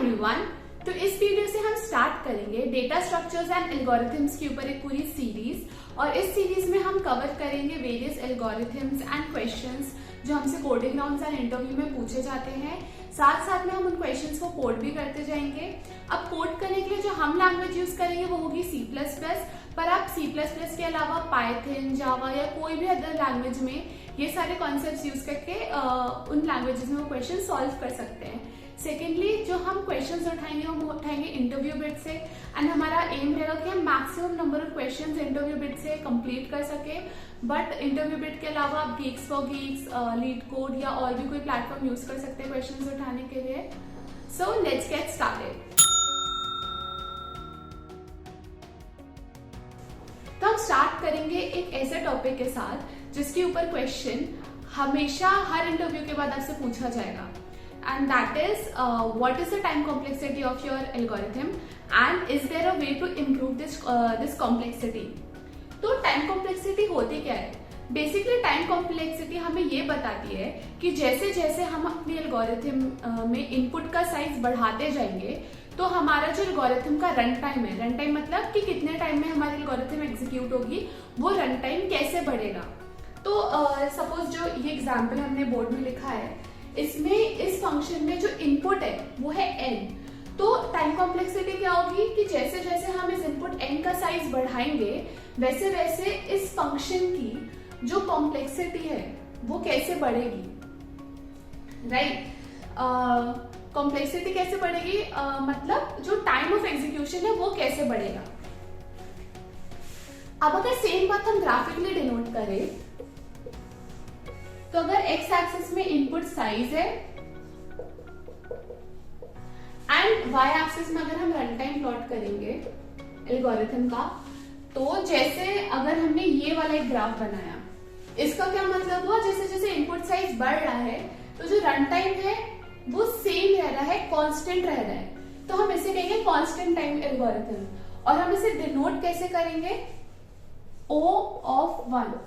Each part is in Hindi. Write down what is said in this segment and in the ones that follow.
एवरीवन। तो इस वीडियो से हम स्टार्ट करेंगे डेटा स्ट्रक्चर्स एंड एल्गोरिथम्स के ऊपर एक पूरी सीरीज, और इस सीरीज में हम कवर करेंगे वेरियस एल्गोरिथम्स एंड क्वेश्चंस जो हमसे कोडिंग राउंड्स एंड इंटरव्यू में पूछे जाते हैं। साथ साथ में हम उन क्वेश्चंस को कोड भी करते जाएंगे। अब कोड करने के लिए जो हम लैंग्वेज यूज करेंगे वो होगी C++, पर आप C++ के अलावा पाइथन, जावा या कोई भी अदर लैंग्वेज में ये सारे कॉन्सेप्ट्स यूज करके उन लैंग्वेजेस में वो क्वेश्चन सॉल्व कर सकते हैं। सेकेंडली जो हम क्वेश्चंस उठाएंगे हम उठाएंगे इंटरव्यू बिट से, एंड हमारा एम रहेगा कि हम maximum number of questions interview bit से कंप्लीट कर सके। बट इंटरव्यू बिट के अलावा आप Geeks for Geeks, leet code या और भी कोई प्लेटफॉर्म यूज कर सकते हैं क्वेश्चंस उठाने के लिए। So let's get started. तो हम स्टार्ट करेंगे एक ऐसे टॉपिक के साथ जिसके ऊपर क्वेश्चन हमेशा हर इंटरव्यू के बाद आपसे पूछा जाएगा, and that is what is the time complexity of your algorithm and is there a way to improve this complexity। तो टाइम कॉम्प्लेक्सिटी होती क्या है? बेसिकली टाइम कॉम्प्लेक्सिटी हमें ये बताती है कि जैसे जैसे हम अपनी एल्गोरिथम में इनपुट का साइज बढ़ाते जाएंगे तो हमारा जो एल्गोरिथम का रन टाइम है, रन टाइम मतलब कि कितने टाइम में हमारी एल्गोरिथम एग्जीक्यूट होगी, वो रन टाइम कैसे बढ़ेगा। तो सपोज जो ये एग्जाम्पल हमने बोर्ड में लिखा है, इसमें इस फंक्शन में जो इनपुट है वो है n। तो टाइम कॉम्प्लेक्सिटी क्या होगी कि जैसे जैसे हम इस इनपुट n का साइज बढ़ाएंगे वैसे वैसे इस फंक्शन की जो कॉम्प्लेक्सिटी है वो कैसे बढ़ेगी, राइट। कॉम्प्लेक्सिटी कैसे बढ़ेगी, मतलब जो टाइम ऑफ एग्जीक्यूशन है वो कैसे बढ़ेगा। अब अगर सेम बात हम ग्राफिकली डिनोट करें तो अगर x एक्सिस में इनपुट साइज है एंड y एक्सिस में अगर हम रन टाइम प्लॉट करेंगे एल्गोरिथम का, तो जैसे अगर हमने ये वाला एक ग्राफ बनाया, इसका क्या मतलब हुआ, जैसे जैसे इनपुट साइज बढ़ रहा है तो जो रन टाइम है वो सेम रह रहा है, कांस्टेंट रह रहा है। तो हम इसे कहेंगे कांस्टेंट टाइम एल्गोरिथम, और हम इसे डिनोट कैसे करेंगे, O of 1।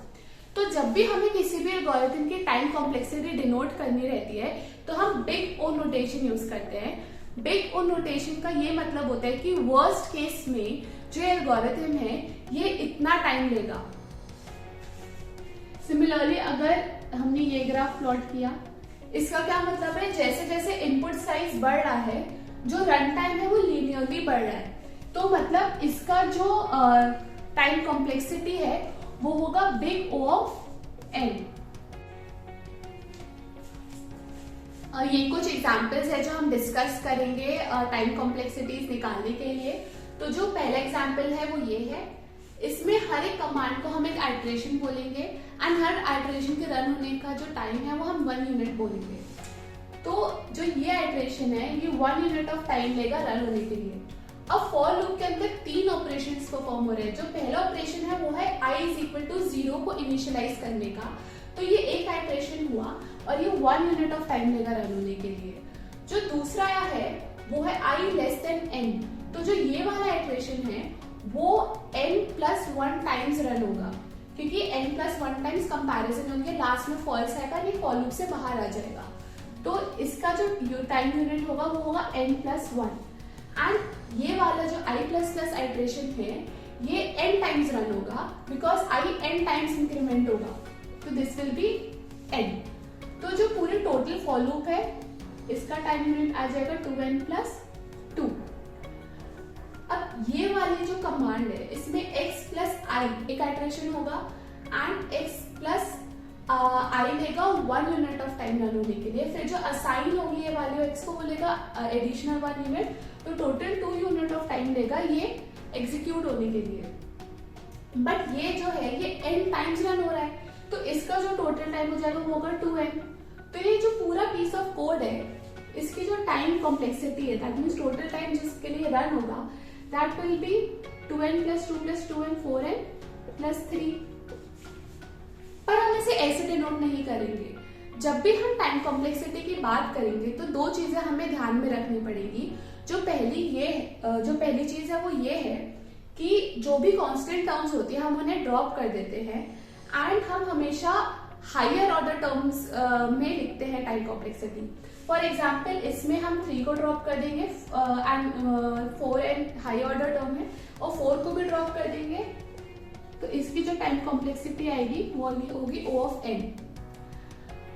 तो जब भी हमें किसी भी एल्गोरिथम की टाइम कॉम्प्लेक्सिटी डिनोट करनी रहती है तो हम बिग O नोटेशन यूज करते हैं। बिग O नोटेशन का ये मतलब होता है कि वर्स्ट केस में जो एल्गोरिथम है ये इतना टाइम लेगा। सिमिलरली अगर हमने ये ग्राफ प्लॉट किया, इसका क्या मतलब है, जैसे जैसे इनपुट साइज बढ़ रहा है जो रन टाइम है वो लीनियरली बढ़ रहा है। तो मतलब इसका जो टाइम कॉम्प्लेक्सिटी है वो होगा बिग O ऑफ n। ये कुछ एग्जांपल्स है जो हम डिस्कस करेंगे टाइम कॉम्प्लेक्सिटीज निकालने के लिए। तो जो पहला एग्जांपल है वो ये है, इसमें हर एक कमांड को हम एक आइटरेशन बोलेंगे एंड हर आइटरेशन के रन होने का जो टाइम है वो हम 1 यूनिट बोलेंगे। तो जो ये आइटरेशन है ये 1 यूनिट ऑफ टाइम लेगा रन होने के लिए। अब फॉर लूप के अंदर 3 ऑपरेशंस परफॉर्म हो रहे हैं। जो पहला ऑपरेशन है वो है i = 0 को इनिशियलाइज करने का, तो ये एक आइटरेशन हुआ और ये 1 यूनिट ऑफ टाइम लेगा रन होने के लिए। जो दूसरा है वो है i n। तो जो ये वाला आइटरेशन है वो n+1 टाइम्स रन होगा, क्योंकि n+1 टाइम्स कंपैरिजन होंगे, लास्ट में फॉल्स आएगा, ये फॉर लूप से बाहर आ जाएगा। तो इसका जो टाइम यूनिट होगा वो होगा n+1। एंड ये वाला जो i++ आइटरेशन है ये n टाइम्स रन होगा because i n times increment होगा, तो दिस विल बी n। तो जो पूरे टोटल फॉर लूप है इसका टाइम यूनिट आ जाएगा 2n+2। अब ये वाली जो कमांड है इसमें x+i एक आइटरेशन होगा एंड x+i लेगा 1 यूनिट ऑफ टाइम रन होने के लिए। फिर जो असाइन होगी ये वाली x को वो लेगा एडिशनल 1 यूनिट, तो टोटल 2 यूनिट ऑफ टाइम लेगा ये एग्जीक्यूट होने के लिए। बट ये जो है ये n टाइम्स रन हो रहा है, तो इसका जो टोटल टाइम हो जाएगा वो होगा 2n। तो ये जो पूरा पीस ऑफ कोड है इसकी जो टाइम कॉम्प्लेक्सिटी है, दैट मींस टोटल टाइम जिसके लिए रन होगा, that will be 2n+2+2n 4n+3। पर हम इसे ऐसे डिनोट नहीं करेंगे। जब भी हम टाइम कॉम्प्लेक्सिटी की बात करेंगे तो 2 चीजें हमें ध्यान में रखनी पड़ेगी। जो पहली चीज है वो ये है कि जो भी कांस्टेंट टर्म्स होती है हम उन्हें ड्रॉप कर देते हैं एंड हम हमेशा हायर ऑर्डर टर्म्स में लिखते हैं टाइम कॉम्प्लेक्सिटी। फॉर एग्जाम्पल इसमें हम 3 को ड्रॉप कर देंगे and 4 and high order term है और 4 को भी ड्रॉप कर देंगे, तो इसकी जो टाइम कॉम्प्लेक्सिटी आएगी वो होगी O ऑफ n।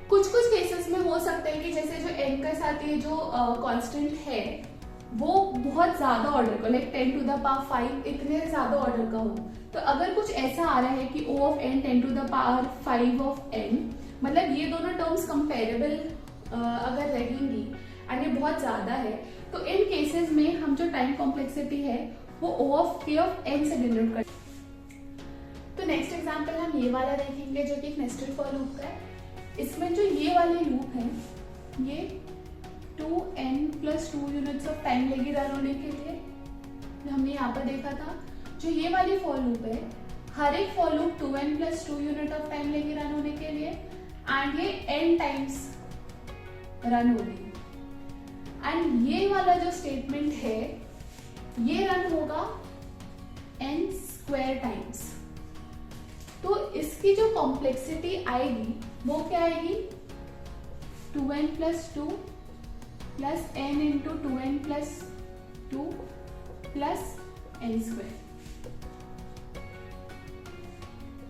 कुछ केसेस में हो सकता है कि जैसे जो n के साथ ये जो कांस्टेंट है वो बहुत ज्यादा ऑर्डर का, लाइक 10 टू द पावर 5 इतने ज्यादा ऑर्डर का हो। तो अगर कुछ ऐसा आ रहा है कि O of n 10 to the power 5 of n, मतलब ये दोनों टर्म्स कंपेरेबल अगर रहेंगी एंड ये बहुत ज्यादा है, तो इन केसेस में हम जो टाइम कॉम्प्लेक्सिटी है वो O of k of n से डिनोट कर। तो नेक्स्ट एग्जांपल हम ये वाला देखेंगे जो कि एक नेस्टेड फॉर लूप का है। इसमें जो ये वाले लूप है ये 2n+2 यूनिट्स ऑफ टाइम लेगी रन होने के लिए, हमने यहाँ पर देखा था। जो ये वाली फॉर लूप है, हर एक for loop 2n+2 unit of time लेगी रन होने के लिए एंड ये n टाइम्स रन होगी। एंड ये वाला जो स्टेटमेंट है ये रन होगा n² टाइम्स। तो इसकी जो कॉम्प्लेक्सिटी आएगी वो क्या आएगी, 2n+2 plus n into 2n+2 plus n²,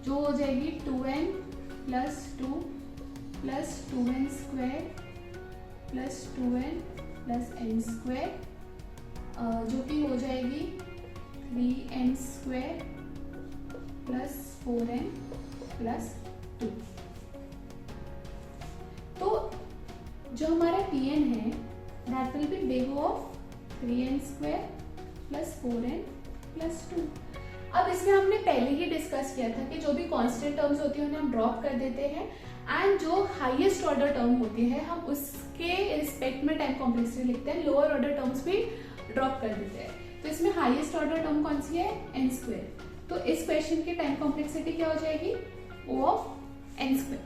जो हो जाएगी 2n+2 plus 2n² plus 2n plus n², जो कि हो जाएगी 3n² प्लस 4n प्लस 2। तो जो हमारा Pn है that will be big of 3n² plus 4n plus 2। अब इसमें हमने पहले ही डिस्कस किया था कि जो भी कांस्टेंट टर्म्स होती है उन्हें हम ड्रॉप कर देते हैं एंड जो हाईएस्ट ऑर्डर टर्म होती है हम उसके रिस्पेक्ट में टाइम कॉम्प्लेक्सिटी लिखते हैं, लोअर ऑर्डर टर्म्स भी ड्रॉप कर देते हैं। तो इसमें हाईएस्ट ऑर्डर टर्म कौन सी है, n²। तो इस क्वेश्चन की टाइम कॉम्प्लेक्सिटी क्या हो जाएगी, O ऑफ n²।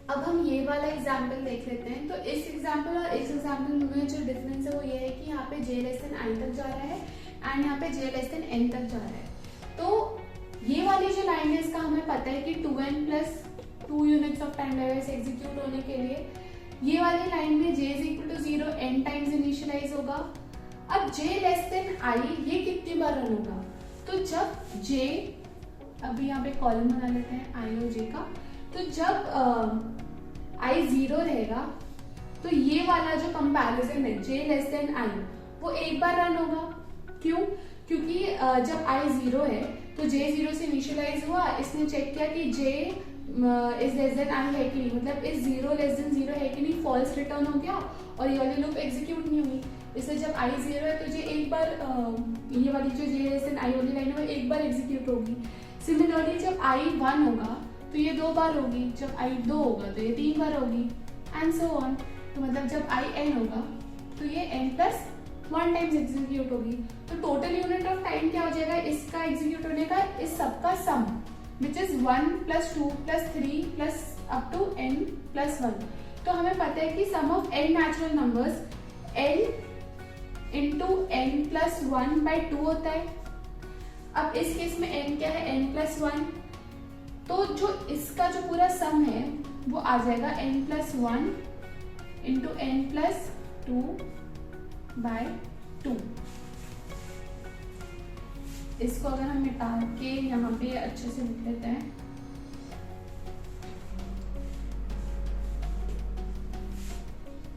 अब हम ये वाला एग्जाम्पल देख लेते हैं। तो इस एग्जाम्पल और इस एग्जाम्पल में जो डिफरेंस है वो ये है कि यहाँ पे j लेस देन i तक जा रहा है एंड यहाँ पे j लेस देन n तक जा रहा है। तो ये वाली जो लाइन है इसका हमें पता है कि 2n+2 यूनिट्स ऑफ टाइम लगेगा इसे एग्जीक्यूट होने के लिए। ये वाली लाइन में j is equal to 0 n times initialize होगा। अब j लेस देन i ये कितनी बार रन होगा, तो जब j, अभी यहाँ पे कॉलम बना लेते हैं i और j का, तो जब i 0 रहेगा तो ये वाला जो कंपैरिजन है j लेस देन i वो एक बार रन होगा। क्यों, क्योंकि जब i 0 है तो j 0 से इनिशियलाइज हुआ, इसने चेक किया कि j is less than i है कि नहीं, मतलब इस 0 लेस देन 0 है कि नहीं, फॉल्स रिटर्न हो गया और ये वाली लूप एग्जीक्यूट नहीं हुई। इसलिए जब i 0 है तो j एक बार ये वाली जो j लेस देन i वाली लाइन है वो एक बार एग्जीक्यूट होगी। सिमिलरली जब i 1 होगा तो ये 2 बार होगी, जब i 2 होगा तो ये 3 बार होगी एंड सो ऑन। तो मतलब जब i n होगा तो ये n+1 टाइम्स एग्जीक्यूट होगी। तो टोटल यूनिट ऑफ टाइम क्या हो जाएगा इसका एग्जीक्यूट होने का, इस सबका sum which is 1+2 +3 plus up to n+1। तो हमें पता है कि sum of n natural numbers n into n+1/2 होता है। अब इस केस में n क्या है, n+1, तो जो इसका जो पूरा सम है वो आ जाएगा n+1 इंटू n+2/2। इसको अगर हम मिटा के यहाँ पे अच्छे से लिख लेते हैं,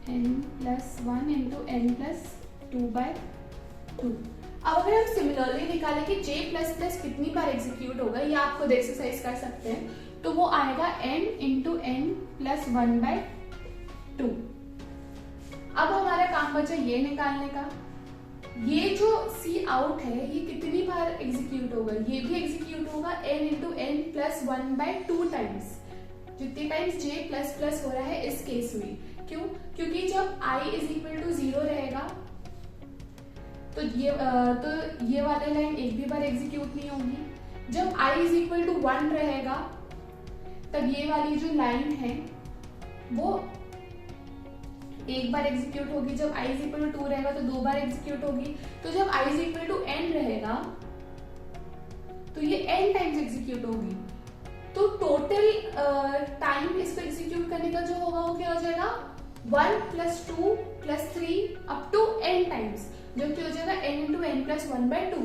n+1 इंटू n+2/2। अब अगर हम सिमिलरली निकालें कि j++ कितनी बार एग्जीक्यूट होगा, ये आप खुद एक्सरसाइज कर सकते हैं, तो वो आएगा n इंटू n+1/2। अब हमारा काम बचा ये निकालने का, ये जो सी आउट है ये कितनी बार एग्जीक्यूट होगा, ये भी एग्जीक्यूट होगा n इंटू n+1/2 टाइम्स, जितने टाइम्स j++ हो रहा है इस केस में। क्यों, क्योंकि जब i इज इक्वल टू 0 रहेगा तो ये वाली लाइन एक भी बार एग्जीक्यूट नहीं होगी। जब i इज इक्वल टू 1 रहेगा तब ये वाली जो लाइन है वो एक बार एग्जीक्यूट होगी, जब i इज इक्वल टू 2 रहेगा तो 2 बार एग्जीक्यूट होगी, तो जब i is equal to n रहेगा तो ये n टाइम्स एग्जीक्यूट होगी। तो टोटल टाइम इसको एग्जीक्यूट करने का जो होगा वो क्या हो जाएगा 1 + 2 + 3 अप टू n टाइम्स, जो कि हो जाएगा n × n + 1/2।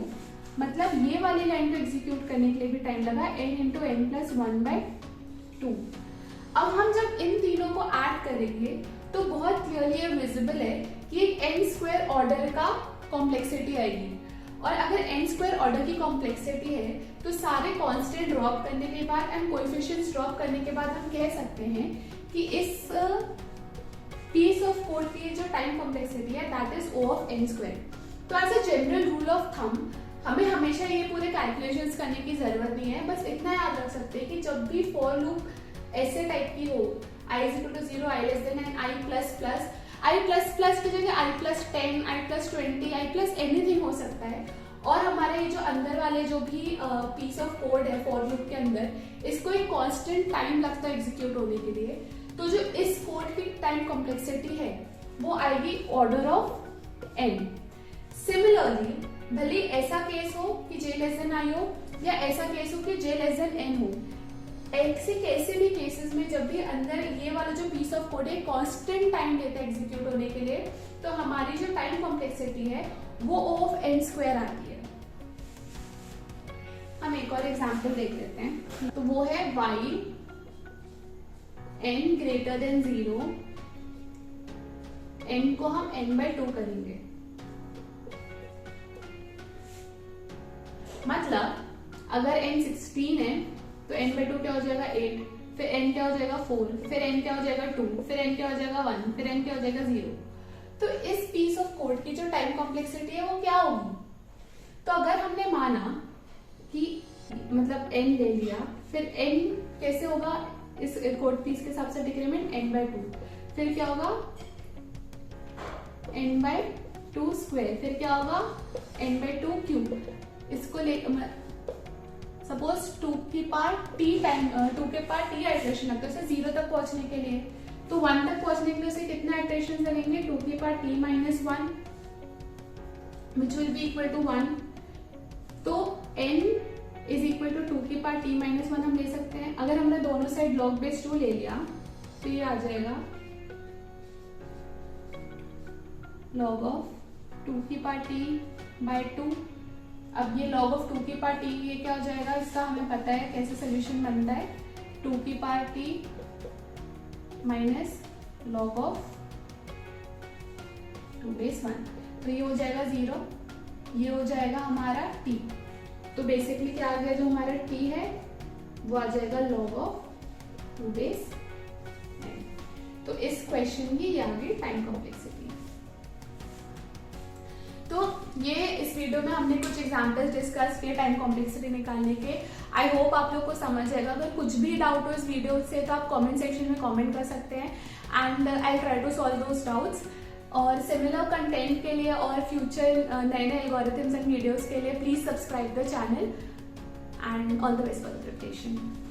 मतलब ये वाली लाइन को एग्जीक्यूट करने के लिए भी टाइम लगा n × n + 1/2। अब हम जब इन तीनों को ऐड करेंगे तो बहुत क्लियरली विजिबल है कि एक n² ऑर्डर का कॉम्प्लेक्सिटी आएगी। और अगर n² ऑर्डर की कॉम्प्लेक्सिटी है तो सारे कांस्टेंट ड्रॉप करने के बाद एंड कोएफिशिएंट्स ड्रॉप करने के बाद हम कह सकते हैं कि इस पीस ऑफ कोड की जो टाइम कॉम्प्लेक्सिटी है that is O of n²। तो as a general rule of thumb हमें हमेशा ये पूरे कैलकुलेशंस करने की जरूरत नहीं है, बस इतना याद रख सकते हैं कि जब भी फॉर लूप ऐसे टाइप की हो i = 0, i n, i++ की जगह i +10, i +20, i+ एनीथिंग हो सकता है। और हमारे ये जो अंदर वाले जो भी पीस ऑफ कोड है फॉर लूप के अंदर, इसको एक कांस्टेंट टाइम लगता है एग्जीक्यूट होने के लिए। तो जो इस कोड की टाइम कॉम्प्लेक्सिटी है वो आएगी ऑर्डर ऑफ n। सिमिलरली भले ऐसा केस हो कि j i हो या ऐसा केस हो कि j n हो, ऐसे कैसे भी केसेस में जब भी अंदर ये वाला जो पीस ऑफ कोड है कांस्टेंट टाइम लेता है एग्जीक्यूट होने के लिए, तो हमारी जो टाइम कॉम्प्लेक्सिटी है वो O of n² आती है। हम एक और एग्जांपल देख लेते हैं। तो वो है y n > 0, n को हम n/2 करेंगे। मतलब अगर n 16 है तो n/2 क्या हो जाएगा 8, फिर n क्या हो जाएगा 4, फिर n क्या हो जाएगा 2, फिर n क्या हो जाएगा 1, फिर n क्या हो जाएगा 0। तो इस पीस ऑफ कोड की जो टाइम कॉम्प्लेक्सिटी है वो क्या होगी? तो अगर हमने माना कि मतलब n ले लिया, फिर n कैसे होगा इस कोड पीस के हिसाब से डिक्रीमेंट n/2, फिर क्या होगा n/2², फिर क्या होगा n/2³। इसको ले सपोज 2 के पार t आइटरेशन लगता है 0 तक पहुंचने के लिए, तो 1 तक पहुंचने के लिए उसे कितना आइटरेशन लगेंगे 2 के पार t - 1 which will be equal to 1। तो n is equal to 2 के पार t - 1 हम ले सकते हैं। अगर हमने दोनों साइड log base 2 ले लिया तो ये आ जाएगा log of 2 की पार t/2। अब ये log of 2 की पार t ये क्या हो जाएगा, इसका हमें पता है कैसे सोल्यूशन बनता है, 2 की पार t माइनस log of 2/1। तो ये हो जाएगा 0, ये हो जाएगा हमारा t। तो बेसिकली क्या आ गया, जो हमारा t है वो आ जाएगा log of 2/n। तो इस क्वेश्चन की ये आ गई टाइम कॉम्प्लेक्सिटी। तो ये इस वीडियो में हमने कुछ एग्जांपल्स डिस्कस किए टाइम कॉम्प्लेक्सिटी निकालने के। आई होप आप लोग को समझ आएगा। अगर कुछ भी डाउट हो इस वीडियो से तो आप कमेंट सेक्शन में कमेंट कर सकते हैं and I try to solve those doubts. और सिमिलर कंटेंट के लिए और फ्यूचर नए नए एल्गोरिथम्स एंड वीडियोस के लिए please subscribe the channel and all the best for the preparation.